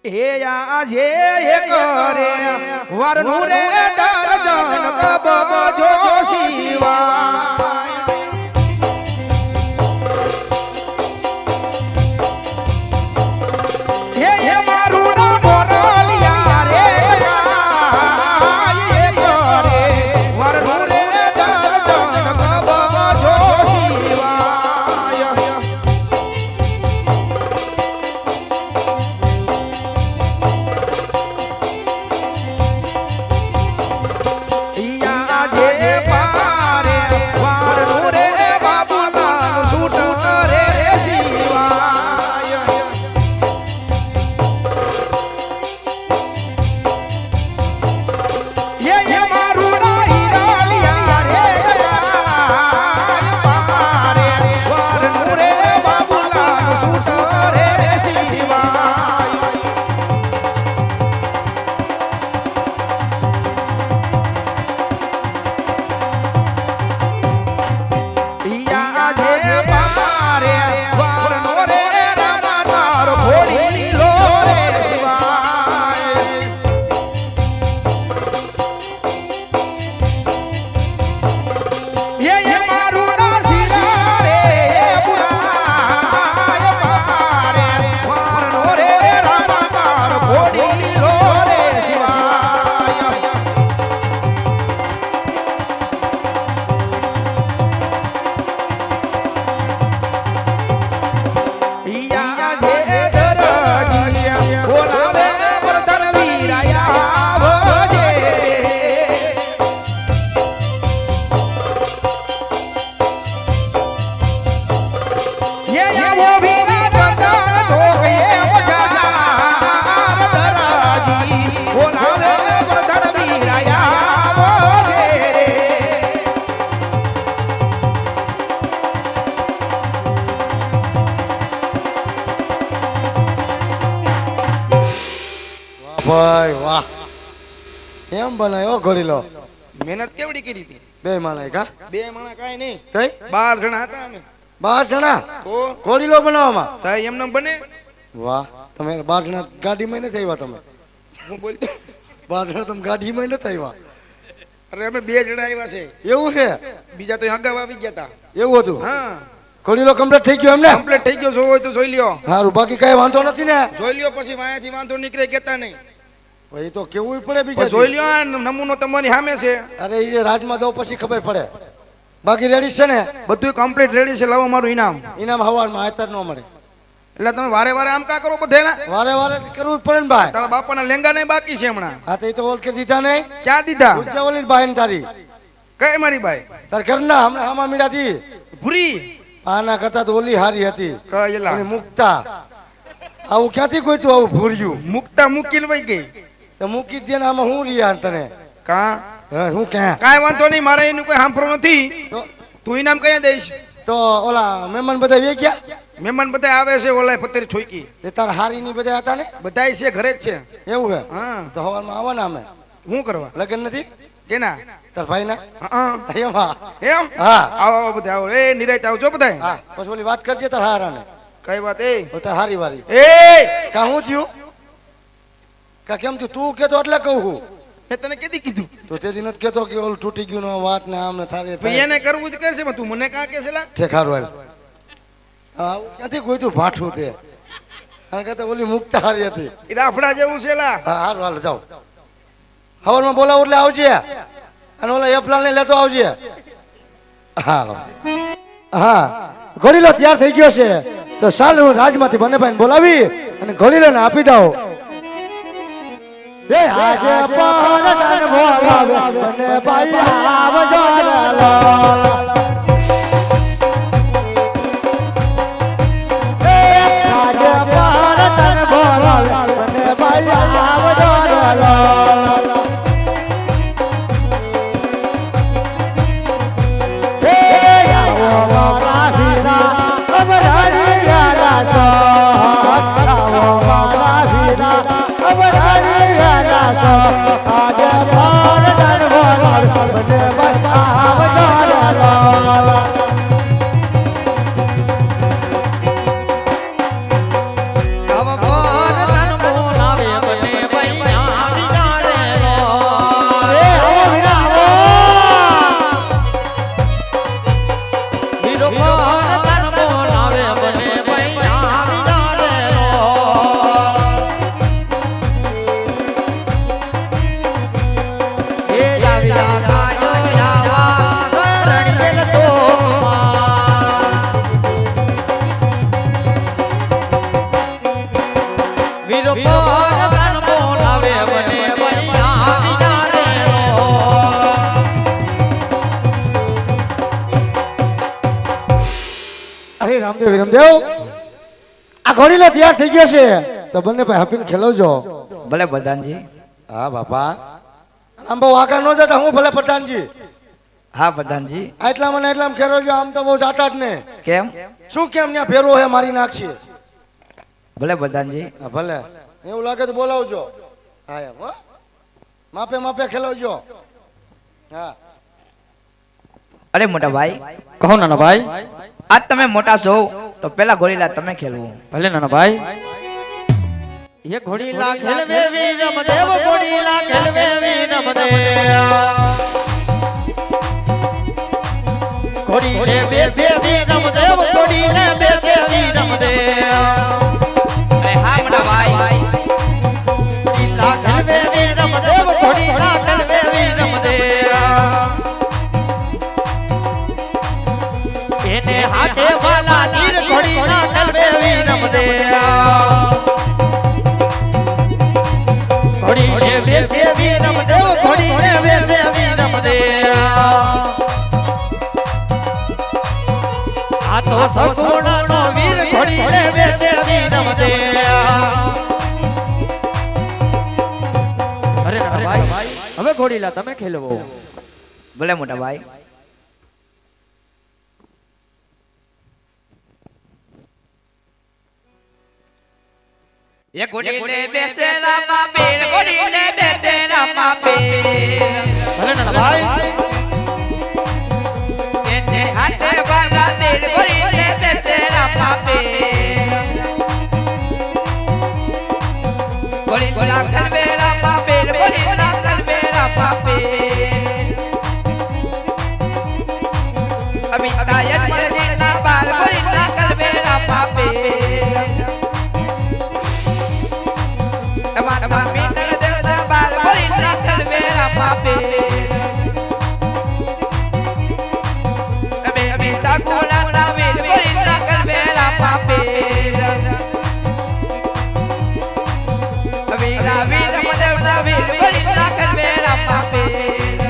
હે આજે એક રે વરનું રે દર્શન કબો જો શિવા ભાઈ વાહ એમ બનાવ્યો ઘોડીલો મહેનત કેવડી કરી હતી બે માણા કા બે માણા કાઈ નહીં તઈ 12 જણા હતા અમે 12 જણા તો ઘોડીલો બનાવવામાં તઈ એમને બને વાહ તમે 12 જણા ગાડીમાં નથી આવ્યા તમે હું બોલતો 12 જણા તમે ગાડીમાં નથી આવ્યા અરે અમે 2 જણા આવ્યા છે એવું છે બીજા તો અગાઉ આવી ગયા હતા એવું હતું હા ઘોડીલો કમ્પ્લીટ થઈ ગયો એમને કમ્પ્લીટ થઈ ગયો જોવો હોય તો જોઈ લ્યો સારું બાકી કઈ વાંધો નથી ને જોઈ લ્યો પછી વાયાથી વાંધો નીકળે કેતા નહીં ભાઈ તો કેવું પડે બીજા જોઈ લ્યો આ નમૂનો તમારી સામે છે અરે એ રાજમાં દો પછી ખબર પડે બાકી રેડી છે ને બધું કમ્પ્લીટ રેડી છે લાવો મારું ઇનામ હવારમાં આતર ન મળે એટલે તમે વારે વારે આમ કા કરો બધે વારે વારે કરવું જ પડે ને ભાઈ તારા બાપાના લેંગા નહીં બાકી છે હમણાં હા તો એ તો ઓળખી દીધા નહીં ક્યાં દીધા ઉજ્જવલી બાઈ તારી કઈ મારી બાઈ તાર ઘરના હમણાં હામા મીડા દી ભૂરી આના કરતા તો ઓલી હારી હતી કયેલા અને મુક્તા આવું ક્યાંથી કોઈ તું આવું ભૂર્યું મુક્તા મૂકીને વઈ ગઈ તો મૂકી દે ને આમાં હું રહ્યા તને કા હું ક્યાં કાઈ વાંધો નહીં મારે એનું કોઈ સાંભળવું નથી તો તું ઇનામ કયા દઈશ તો ઓલા મહેમાન બધા વે ગયા મહેમાન બધા આવે છે ઓલા પતરી છોઈકી એ તાર હારી ની બધા હતા ને બધાય છે ઘરે જ છે એવું હે હા તો હવારમાં આવવાના અમે શું કરવા લગન નથી કેના તાર ભાઈ ના હા એમાં એમ હા આવો આવો બધા આવો એ નિરાયત આવજો બધા હા પછી ઓલી વાત કરજે તાર હારાને કઈ વાત એ તાર હારી વારી એ કા હું થયું કા કેમ થયું તું કેતો એટલે કહું હું મેં તને કેદી કીધું તો તે દિન જ કેતો કે ઓલું તૂટી ગયું નો વાત ને આમ ને થારે ભાઈ એને કરવું જ કરશે તું મને કાં કે છે લા ઠેખાર વાળ હા ક્યાંથી કોઈ તું ભાઠું તે અને કહેતા ઓલી મુક્તા હારી હતી એ રાફડા જેવું છે લા હા હારું હાલો જાઓ હવારમાં બોલાવો એટલે આવજે અને ઓલા એપ્લાન ને લેતો આવજે હાલો હા ઘોડીલો તૈયાર થઈ ગયો છે તો ચાલ હું રાજમાંથી બંને બોલાવી અને ઘોડીલો ને આપી દઉં એ આજે પારન બોલાવે બંને ભાઈ આવજો આજે પારન બોલાવે બંને ભાઈ આવજો આજે ભારત વીર પર ધન બોલાવે બને વૈયા વિચારે રો. અરે રામદેવ રામદેવ આ ઘોડીલો તૈયાર થઈ ગયો છે તો બંને ભાઈ હાપીને ખેલવજો. ભલે પ્રધાનજી. હા બાપા આમ બહુ આગળ ન જતા હું ભલે પ્રધાનજી હા પ્રધાનજી. આટલા મને એટલા ખેલવજો. આમ તો બહુ જાતા જ ને. કેમ? શું કેમ ત્યાં ફેરવો હે મારી નાખશે. ભલે પ્રધાનજી. હા ભલે એવું લાગે તો બોલાવજો. હા એમ હો માપે માપે ખેલવજો. હા અરે મોટા ભાઈ, કહો નાના ભાઈ. આજ તમે મોટા છો તો પેલા ઘોડીલા તમે ખેલવું. ભલે નાના ભાઈ. ये घोड़ीला खेलवे वीर रमदेव घोड़ीला खेलवे वीर रमदेव घोड़ीले बेसे वीर रमदेव घोड़ीले बेसे वीर रमदेव. અરે હા મોટા ભાઈ. घोड़ीला खेलवे वीर रमदेव घोड़ीला खेलवे वीर रमदेव एने हाथे वाला तीर घोड़ीला खेलवे वीर रमदेव घोड़ी ने बेसे वीर रमदेव घोड़ी ने बेसे वीर रमदेव. आ तो सगुण नो वीर घोड़ी ने बेसे वीर रमदेव. अरे भाई હવે ઘોડીલા તમે ખેલવો. ભલે મોટા ભાઈ. એ ઘોડીલે બેસે રામા પીર, ઘોડીલે બેસે રામા પીર. ભલે ના ભાઈ. એને હાથે બાંધા તીર, ઘોડીલે બેસે રામા પીર. ઘોડીલા ખેલવે રામા પીર, ઘોડીલા ખેલવે રામા પીર. અમિતા યજમાનજીના બાલ, ઘોડીલા ખેલવે રામા પીર. તમારા મીટર દેવતા બાલ, ઘોડીલા ખેલવે રામા પીર. અમે સાકુલાના વીર, ઘોડીલા ખેલવે રામા પીર. વીરા વીર રમદેવના વીર, ઘોડીલા ખેલવે રામા પીર.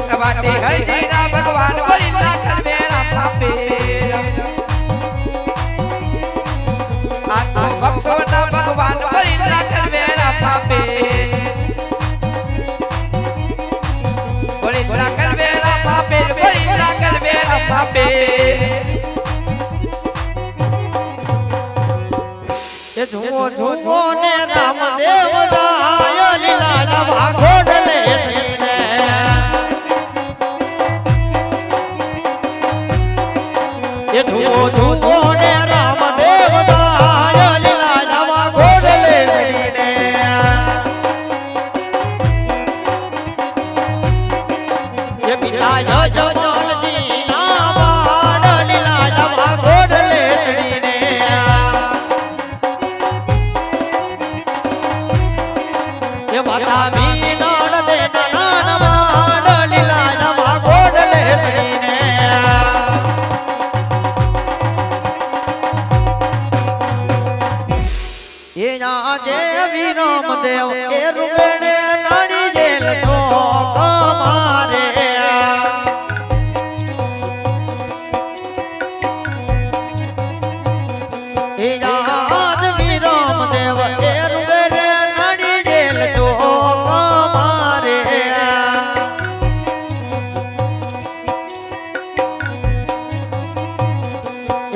તમારી હરિજીના ભગવાન, ઘોડીલા ખેલવે રામા પીર. આ તો ભક્તોના ભગવાન, ઘોડીલા ખેલવે રામા પીર. ઘોડીલા ખેલવે રામા પીર, ઘોડીલા ખેલવે રામા પીર. એ જુઓ જુઓ ને રામદેવ જાય લીલા જવા ઘોડલે શ્રીને. એ જુઓ જુઓ ને રામદેવ જાય લીલા જવા ઘોડલે શ્રીને. એ પિતા યજમાનજી ના બાળ લીલા જવા ઘોડલે શ્રીને. એ માતા મીનળ દે નાન વાડ લીલા જવા ઘોડલે શ્રીને. એ આજે વિરમ દેવ એ રૂપેણે નાની જેલ તો કમારે. એ આજ વિરમ દેવ એ રૂપેણે નાની જેલ તો કમારે.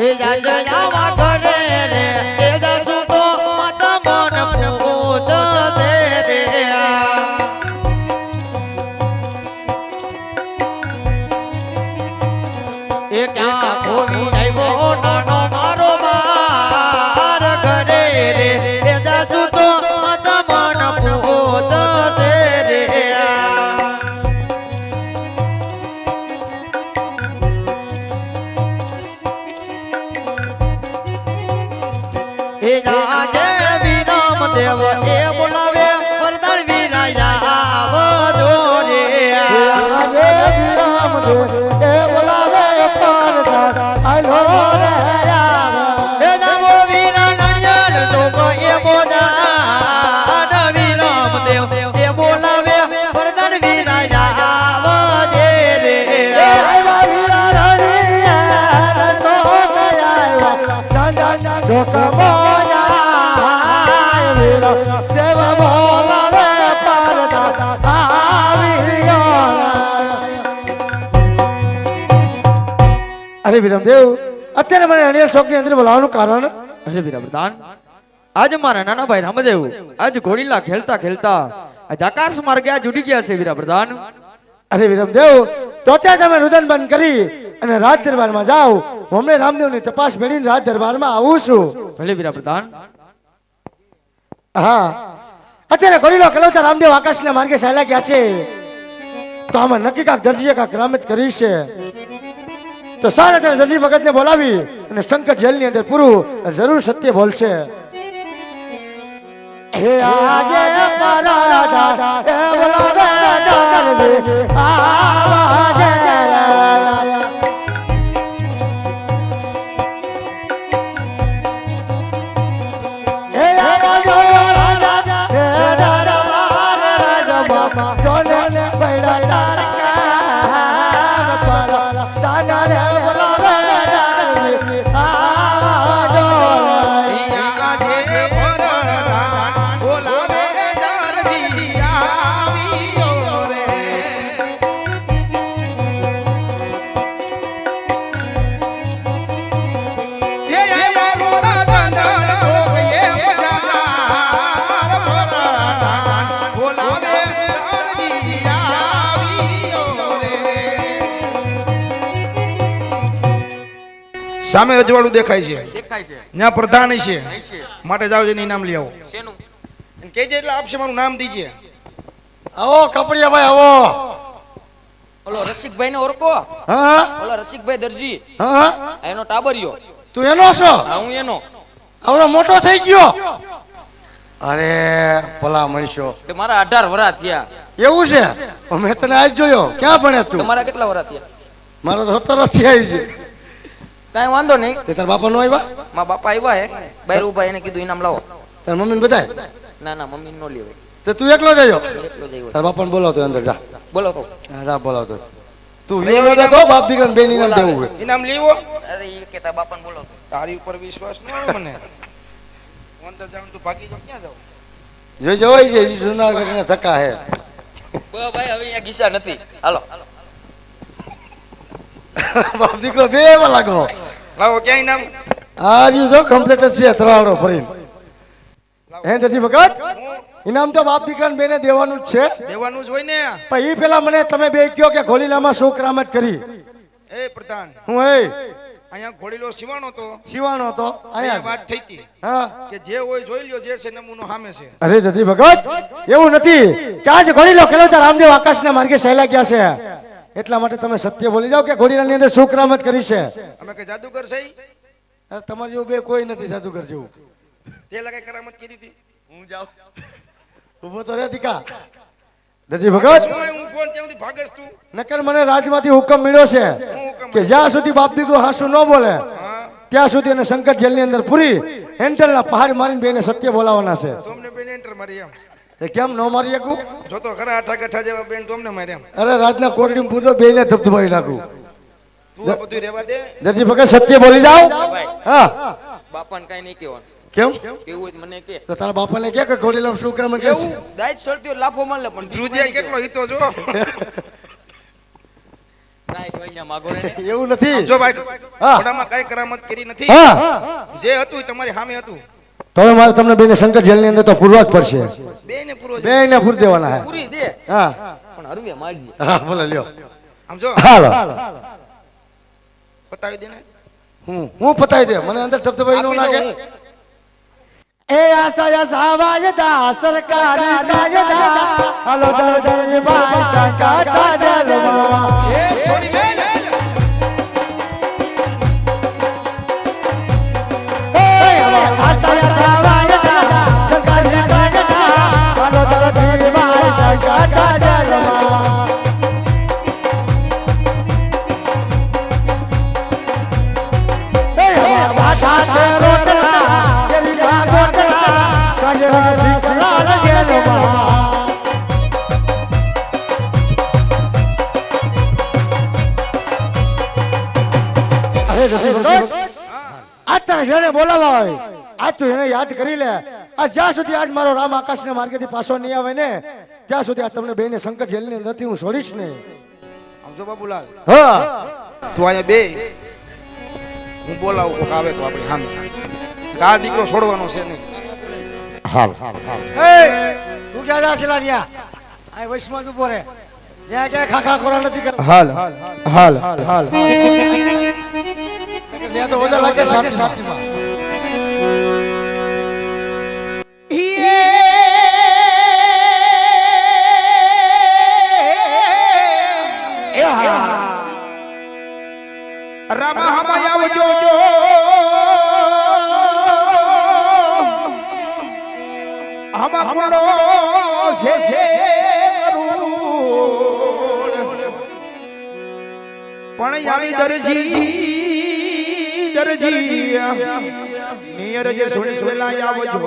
એ જાય જાવા કરે રે એ દસુ તો મત મન પૂજ દે રે. એ ક્યાં ખોવી આવ્યો નાનો મારો બાર ઘરે રે એ દસુ તો મત મન પૂજ દે રે. એ આજે વિરમ દેવ એ બોલાવે વરદાન વીરાયા આવજો રે. આજે વિરામદેવ એ બોલાવે પારધાર આલો રે યાર. એ જાવો વીરણ જોક મોયા વિરમ દેવ બોલા રે પરદા આવ્યો અરે વિરમદેવ અત્યારે મને અનિલ ચોકની અંદર બોલાવવાનું કારણ અરે વીરા પ્રધાન આજ મારા નાના ભાઈ રામદેવ આજ ઘોડીલા ખેલતા ખેલતા આજ આકાશ માર્ગે આજ ઉડી ગયા છે વીરા પ્રધાન અરે વિરમદેવ તો ત્યાં તમે રુદન બંધ કરી અને રાજ દરબારમાં જાઓ હું હમણાં રામદેવની તપાસ મેળવીને રાજ દરબારમાં આવું છું ભલે વીરા પ્રધાન હા અત્યારે ઘોડીલો કલવતા રામદેવ આકાશના માર્ગે ચાલ્યા ગયા છે તો આમાં નક્કી કાંક દરજીએ કાંક કરામત કરી છે તો સારા તેને દરજી ભગતને બોલાવી અને શંકર જેલની અંદર પૂરું જરૂર સત્ય બોલશે હે આજે પરાડા હે બોલાવે દરજી આવાજે હે રાજો રાજા હે રાજા બાબા જોને બૈડા તારકા પરા દાદા રે બોલાવે દરજી આવાજો સામે રજવાડું દેખાય છે દેખાય છે ત્યાં પ્રધાન છે છે માટે જાવ છે ઇનામ લઈ આવો શેનું અને કહેજે એટલે આપશે મારું નામ દીજે આવો કપડિયા ભાઈ આવો ઓલો રસિકભાઈ ને ઓળખો હા ઓલો રસિકભાઈ દરજી હા આ એનો ટાબરિયો તું એનો છો હા હું એનો આવડો મોટો થઈ ગયો અરે ભલા મનશો કે મારા 18 વર્ષ થયા એવું છે મેં તને આજ જોયો ક્યાં ભણ્યા તું તમારા કેટલા વર્ષ થયા મારો તો 17 થી આવી છે કાંઈ વાંધો નહીં તે તાર બાપા નો આવ્યા મારા બાપા આવ્યા હે બહાર ઉભા એને કીધું ઇનામ લાવો તાર મમ્મી ને બધાય ના ના મમ્મી નો લેવાય તો તું એકલો જયો એટલો જ આવ્યો તાર બાપા ને બોલાવતો અંદર જા બોલો તો હા જા બોલાવતો તું લેવો તો બાપ દીકરાને બેન ઇનામ દેવું હોય ઇનામ લેવો અરે એ કે તારા બાપાને બોલો તો તારી ઉપર વિશ્વાસ ન હોય મને અંદર જાઉં તું ભાગી જાવ ક્યાં જાવ જો જવાય છે ઈ જુનાગઢ ને ધક્કા હે ભાઈ હવે અહીંયા ગીસા નથી હાલો બાપ દીકરો બે લાગો લાવો ક્યાં ઇનામ આ રહ્યું જો કમ્પ્લીટ જ છે તરાવડો ફરીને હે દધી વખત ઇનામ તો બાપ દીકરાને બેને દેવાનું જ છે દેવાનું જ હોય ને પણ ઈ પેલા મને તમે બે કયો કે ઘોડીલામાં શું કરામત કરી એ પ્રધાન હું એ અહીંયા ઘોડીલો સિવાણો તો શિવાનો હતો અહીંયા આયા વાત થઈ હતી હા કે જે હોય જોઈ લ્યો જે છે નમૂનો સામે છે અરે દધી ભગત એવું નથી કે આજ ઘોડીલો ખેલવતા રામદેવ આકાશના માર્ગે ચાલ્યા ગયા છે એટલા માટે તમે સત્ય બોલી જાઓ કે ઘોડીલાની અંદર શું કરામત કરી છે અમે કે જાદુગર છે અરે તમારે જેવું બે કોઈ નથી જાદુગર જેવું તે લગાઈ કરામત કરી હતી હું જાઉં ઉભો તો રે દીકા દધી ભગત હું ફોન ત્યાંથી ભાગસ તું નકર મને રાજમાંથી હુકમ મળ્યો છે કે જ્યાં સુધી બાપ દીકરો હાસુ ન બોલે ત્યાં સુધી એને સંકટ જેલની અંદર પૂરી હેન્ટલના પહાડ મારીને બેને સત્ય બોલાવવાના છે તમને બેન એન્ટર મારી એમ તે કેમ ન મારી શકું જો તો ખરા આઠા ગઠા જેવા બેન તમને મારે એમ અરે રાજના કોટડી પૂરતો બેને ધબધબાવી નાખું તું આ બધું રહેવા દે દધી ભગત સત્ય બોલી જાઓ હા બાપાને કાંઈ નહીં કહેવાનું કેમ કેવું હોય તો મને કે તો તારા બાપાને કે ઘોડીલા શું ક્રમ કે એવું દાઈટ સળતી લાફો માર લે પણ ધ્રુજિયા કેટલો હિતો જો કાંઈ કોઈ અહીંયા માગો ને એવું નથી જો ભાઈ હા. ઘોડામાં કઈ કરામત કરી નથી હા જે હતું એ તમારી સામે હતું તો હવે મારે તમને બેને સંકટ જેલની અંદર તો પૂરવા જ પડશે બેને પૂરો છે. બેને પૂર દેવાના હે પૂરી દે હા પણ હરવે મારજી હા બોલે લ્યો આમ જો હાલો બતાવી દે ને હું પતાવી દે મને અંદર ધબધબાઈ નો લાગે એ આશા સાવાયદા સરકારી કાયદા હાલો દરજી ભાઈ સંકટ જેલમાં એ સોની બેન આશા સાવાયદા સરકારી કાયદા હાલો દરજી ભાઈ સંકટ જેલમાં બોલાવા હોય આજ તું એને યાદ કરી લે આ જ્યાં સુધી આજ મારો રામ આકાશના માર્ગેથી પાછો નહીં આવે ને ત્યાં સુધી આ તમને બેને સંકટ જેલની અંદરથી હું છોડીશ નહીં. સમજો બાબુલાલ હા તું અહીંયા બે હું બોલાવું કોક આવે તો આપણે સામે આ દીકરો છોડવાનો છે નહીં. હાલ તું ક્યાં જા છેલા ન્યા આ વૈષ્ણવ ઉભો રે ત્યાં ક્યાં ખાખા ખોરા નથી કરતા હાલ હાલ હાલ ત્યાં તો વધારે લાગે શાંતિમાં રામા હમા આવજો હમા કુંડો છે પણ આવી દરજી નિયર જે સુણી વેલા આવજો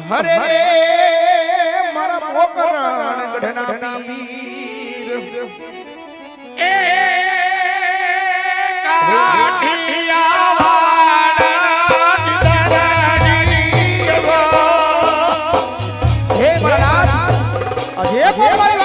હરે રે મારા પોકરણ ગઢના પીર એ હે મહારાજ અજે પોમારી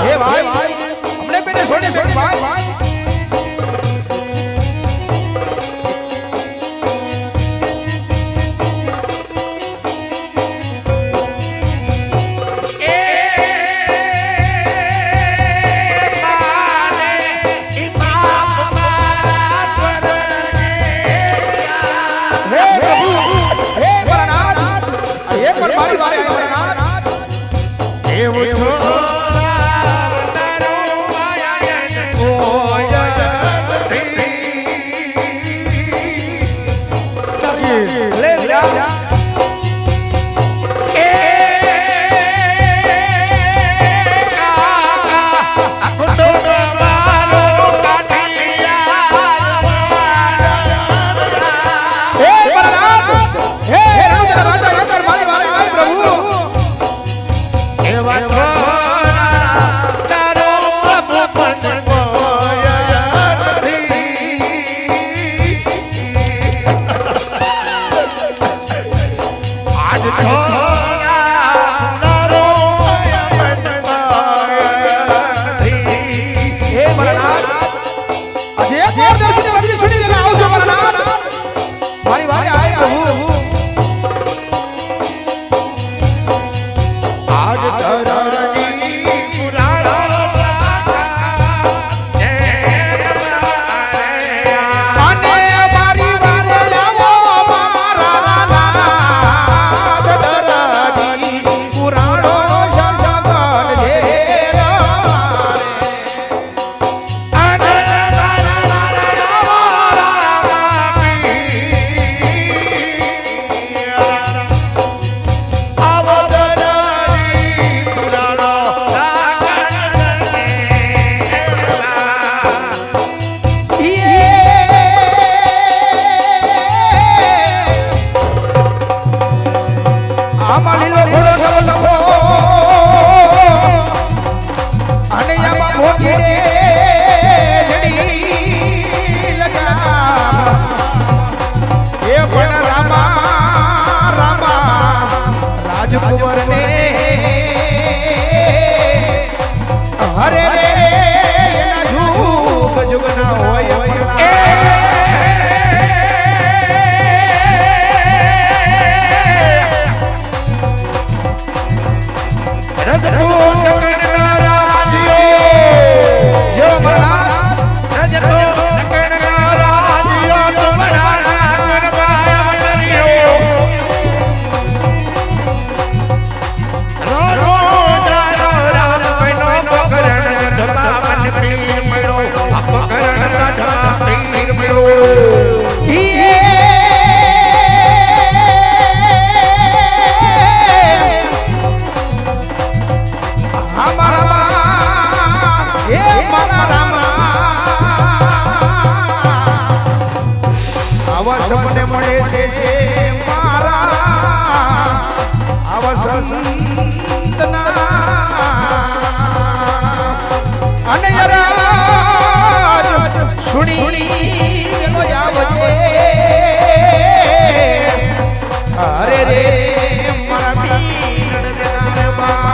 હે ભાઈ અમને બેને છોડે ભાઈ સપને મળે છે મારા આવા સંતના અને યાર સુણી એનો આવજે અરે રે મારા પીર દરબાર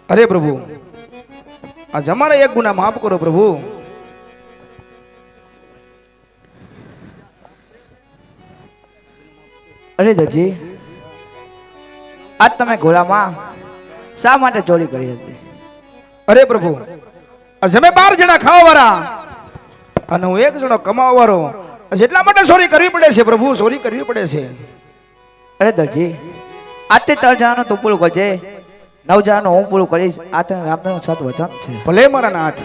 અરે પ્રભુ આજ અમારા એક ગુના માફ કરો પ્રભુ. અરે દરજી, આજ તમે ઘોડામાં શા માટે ચોરી કરી હતી? અરે પ્રભુ આજ અમે 12 જણા ખાવાવાળા અને હું એક જણો કમાવાવાળો, એટલા માટે ચોરી કરવી પડે છે પ્રભુ, ચોરી કરવી પડે છે. અરે દરજી, આજથી 3 જણાનું તું પૂરું કરજે, 9 જણાનું હું પૂરું કરીશ. આ તને રામદાસનો છત વચન છે. ભલે મારા નાથ.